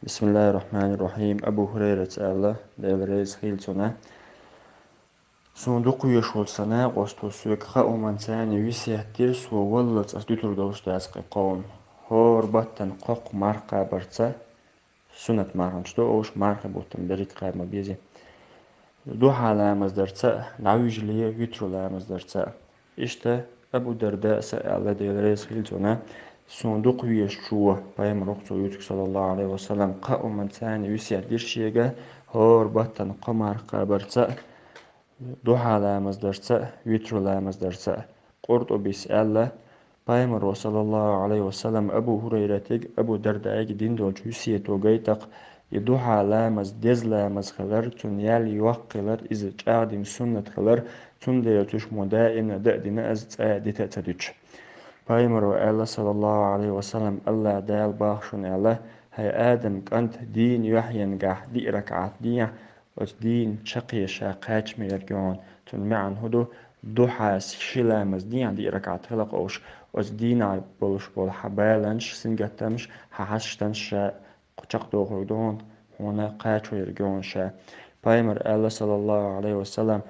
بسم الله الرحمن الرحيم. أبو هريرة الله دلريز خيلتنا صندوق يشول سنة قستو سوك خاو من ثاني ويسيحتير سو ولت أسدوتر دوست أسقي قوم هور بطن قوق مرقى برتا سنة مرقى شتو أوش مرقى بوتن بريد قائمة بيزي دو حالة مزدرتا نعويج ليه يترو لا مزدرتا إشتا أبو درداء سأل دلريز خيلتنا صندوق ويشوه بايم رقصو يوتك صلى الله عليه وسلم قاو من ثاني ويسيحتير شيغا هور بطن قمر قابرتا دوحة لامز درسة ويترو لامز درسة قرطو بيسألة بايمر صلى الله عليه وسلم أبو هريرة أبو درداء دين دول جوسية توغيتق يدوحة لامز ديز لامز خلر تون يالي وقلر إذا جاعدين سنة خلر تون ديتوش مدائن دأدين أزت آدتا تدوش بايمر الله صلى الله عليه وسلم الله دال باخشون الله هاي آدم كانت دين يحيى نجاح دي ركعات دي دين شقي شاقاش ميرجون تون معن هدو دوحة شلامز دي ركعات خلق أوش دين بولش بول حبالنش سنجتمش ححشتنش قشق دوغردون هنا قاش ويرجون شا بايمر الله صلى الله عليه وسلم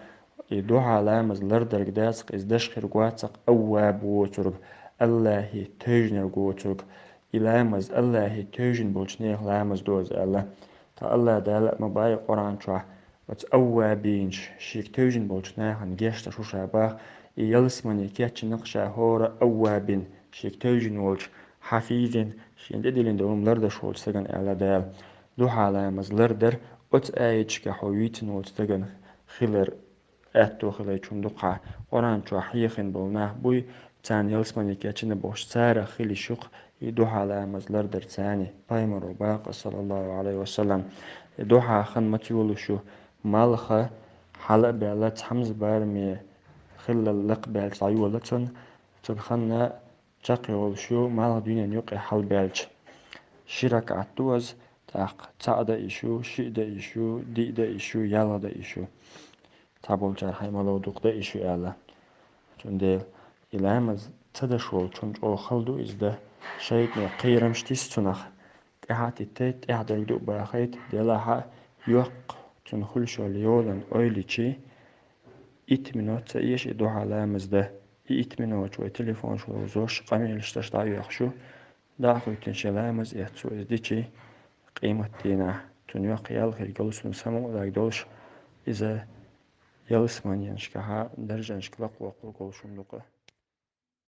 دوحة لامز لردرق داسق إزدش خيرقواتق أواب ووترق الله تجنر قوترق إلامز الله تجن بولشنيخ لامز دوز الله تا الله دالك مباي قرآن شوح وات أوابينش شيك تجن بولشنيخن جيشتا شو شاباخ يلسمني كيتش نقشا هورا أوابين شيك تجن ولش حفيظين شين ديدلين دوم لردش ولش تغن الله دال دوحة لامز لردر وات آيتش كحويتن ولش تغن خلر أتو خلي چوندقع قرآن شو حيخن بولناه بوي تان يلسمني كيتشن بوش سارة خلي شق يدوحة لامز لردر تاني بايمر وباق صلى الله عليه وسلم يدوحة خن متيولو شو مالخة حلق بيالات حمز بارمي خل اللق بيالت عيولتن تنخنا تقيول شو مالغ دينين يقي حل بيالت شرك عطوز تاق تعدا إشو شئدا إشو ديدا إشو يالا إشو تابول جار حيمالو دوقدا إشو يالا چونديل إلامز تدشول چونج أو خلدو إزده شايدني قيرمش تيستونخ إحاتي تيت إحدر دو باخيت ديلاها يوق تنخلشو ليولن أويليشي إتمنو تسيش إدو علامز ده إتمنو شوي تليفون شو زوش قميلش تشتايو يخشو داخل تنشلامز إحتسو إزديشي قيمة دينا تنيو قيال خير جلسون سمو داك دولش إذا يلسمان ينشكها درجة نشكلا قوة قول شمدوقة